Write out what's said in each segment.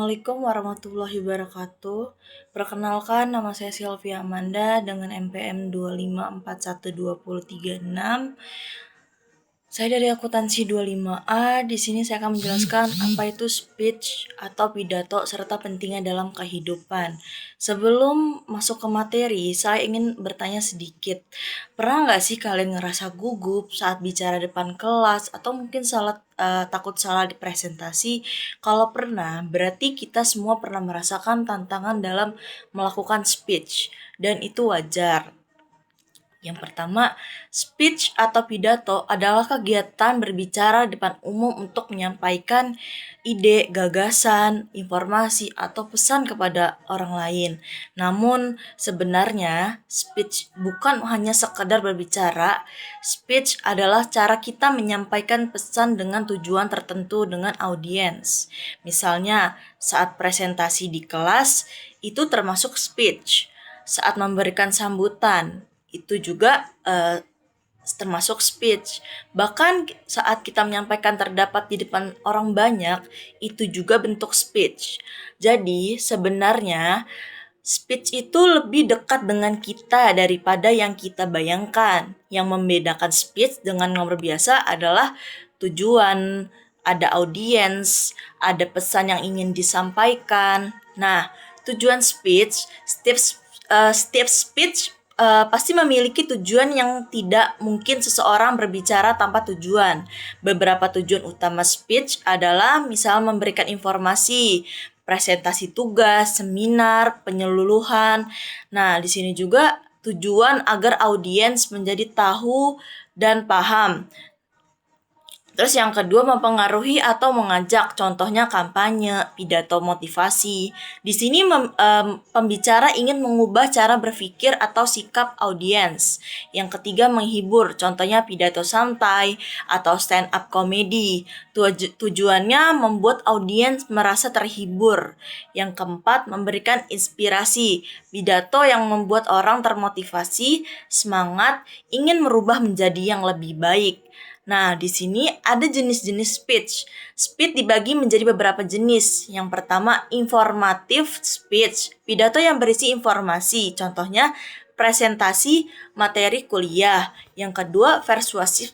Assalamualaikum warahmatullahi wabarakatuh. Perkenalkan, nama saya Sylvia Amanda dengan NPM 2541236. Saya dari akuntansi 25A. Di sini saya akan menjelaskan apa itu speech atau pidato serta pentingnya dalam kehidupan. Sebelum masuk ke materi, saya ingin bertanya sedikit. Pernah nggak sih kalian ngerasa gugup saat bicara depan kelas atau mungkin takut salah di presentasi? Kalau pernah, berarti kita semua pernah merasakan tantangan dalam melakukan speech dan itu wajar. Yang pertama, speech atau pidato adalah kegiatan berbicara di depan umum untuk menyampaikan ide, gagasan, informasi, atau pesan kepada orang lain. Namun, sebenarnya speech bukan hanya sekedar berbicara. Speech adalah cara kita menyampaikan pesan dengan tujuan tertentu dengan audiens. Misalnya, saat presentasi di kelas, itu termasuk speech. Saat memberikan sambutan, itu juga termasuk speech. Bahkan saat kita menyampaikan terdapat di depan orang banyak, itu juga bentuk speech. Jadi sebenarnya speech itu lebih dekat dengan kita daripada yang kita bayangkan. Yang membedakan speech dengan ngomong biasa adalah tujuan, ada audiens, ada pesan yang ingin disampaikan. Nah, tujuan speech, setiap speech pasti memiliki tujuan yang tidak mungkin seseorang berbicara tanpa tujuan. Beberapa tujuan utama speech adalah misal memberikan informasi, presentasi tugas, seminar, penyeluluhan. Nah, di sini juga tujuan agar audiens menjadi tahu dan paham. Terus yang kedua, mempengaruhi atau mengajak, contohnya kampanye, pidato motivasi. Di sini pembicara ingin mengubah cara berpikir atau sikap audiens. Yang ketiga, menghibur, contohnya pidato santai atau stand up comedy. Tujuannya membuat audiens merasa terhibur. Yang keempat, memberikan inspirasi, pidato yang membuat orang termotivasi, semangat, ingin merubah menjadi yang lebih baik. Nah, di sini ada jenis-jenis speech. Speech dibagi menjadi beberapa jenis. Yang pertama, informative speech. Pidato yang berisi informasi. Contohnya, presentasi materi kuliah. Yang kedua, persuasive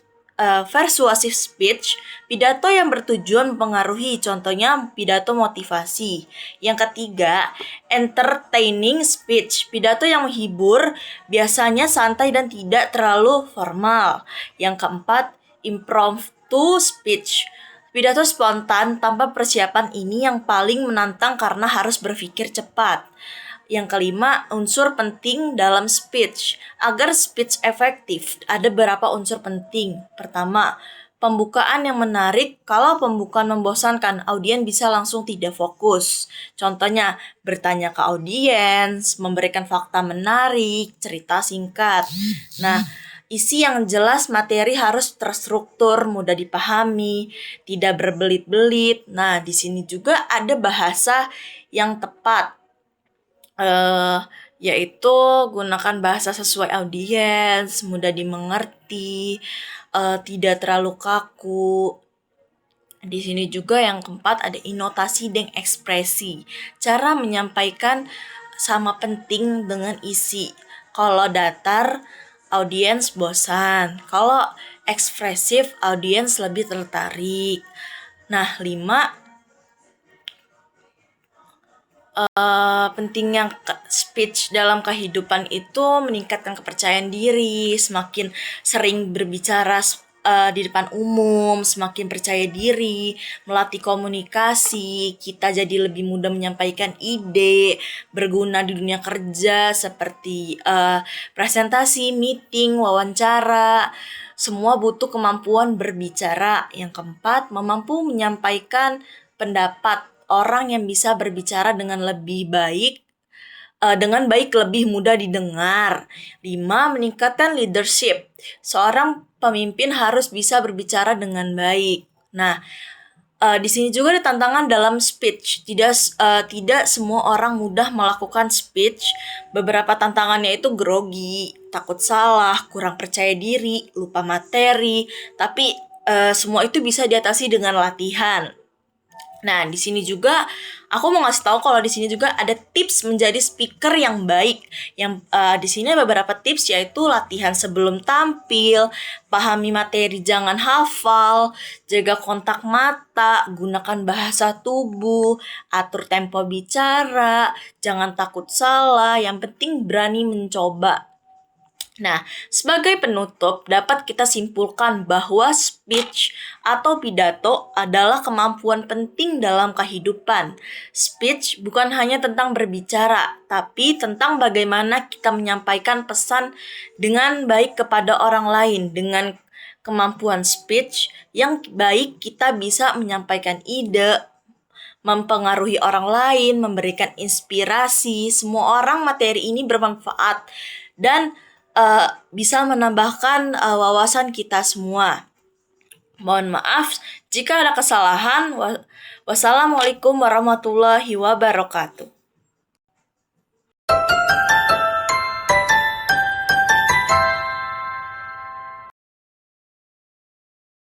speech. Pidato yang bertujuan mempengaruhi. Contohnya, pidato motivasi. Yang ketiga, entertaining speech. Pidato yang menghibur, biasanya santai dan tidak terlalu formal. Yang keempat, impromptu speech. Pidato spontan tanpa persiapan ini yang paling menantang karena harus berpikir cepat. Yang kelima, unsur penting dalam speech. Agar speech efektif, ada beberapa unsur penting. Pertama, pembukaan yang menarik. Kalau pembukaan membosankan, audiens bisa langsung tidak fokus. Contohnya, bertanya ke audiens, memberikan fakta menarik, cerita singkat. Nah, isi yang jelas, materi harus terstruktur, mudah dipahami, tidak berbelit-belit. Nah, di sini juga ada bahasa yang tepat, yaitu gunakan bahasa sesuai audiens, mudah dimengerti, tidak terlalu kaku. Di sini juga yang keempat ada intonasi dan ekspresi. Cara menyampaikan sama penting dengan isi. Kalau datar, audiens bosan. Kalau ekspresif, audiens lebih tertarik. Nah, 5, pentingnya speech dalam kehidupan itu meningkatkan kepercayaan diri. Semakin sering berbicara di depan umum, semakin percaya diri, melatih komunikasi, kita jadi lebih mudah menyampaikan ide, berguna di dunia kerja seperti presentasi, meeting, wawancara. Semua butuh kemampuan berbicara. Yang keempat, mampu menyampaikan pendapat. Orang yang bisa berbicara dengan baik lebih mudah didengar. 5, meningkatkan leadership. Seorang pemimpin harus bisa berbicara dengan baik. Nah, di sini juga ada tantangan dalam speech. Tidak semua orang mudah melakukan speech. Beberapa tantangannya itu grogi, takut salah, kurang percaya diri, lupa materi. Tapi semua itu bisa diatasi dengan latihan. Nah, di sini juga aku mau ngasih tahu kalau di sini juga ada tips menjadi speaker yang baik. Yang di sini ada beberapa tips, yaitu latihan sebelum tampil, pahami materi jangan hafal, jaga kontak mata, gunakan bahasa tubuh, atur tempo bicara, jangan takut salah, yang penting berani mencoba. Nah, sebagai penutup, dapat kita simpulkan bahwa speech atau pidato adalah kemampuan penting dalam kehidupan. Speech bukan hanya tentang berbicara, tapi tentang bagaimana kita menyampaikan pesan dengan baik kepada orang lain. Dengan kemampuan speech yang baik, kita bisa menyampaikan ide, mempengaruhi orang lain, memberikan inspirasi. Semua orang materi ini bermanfaat dan bisa menambahkan wawasan kita semua. Mohon maaf jika ada kesalahan. Wassalamualaikum warahmatullahi wabarakatuh.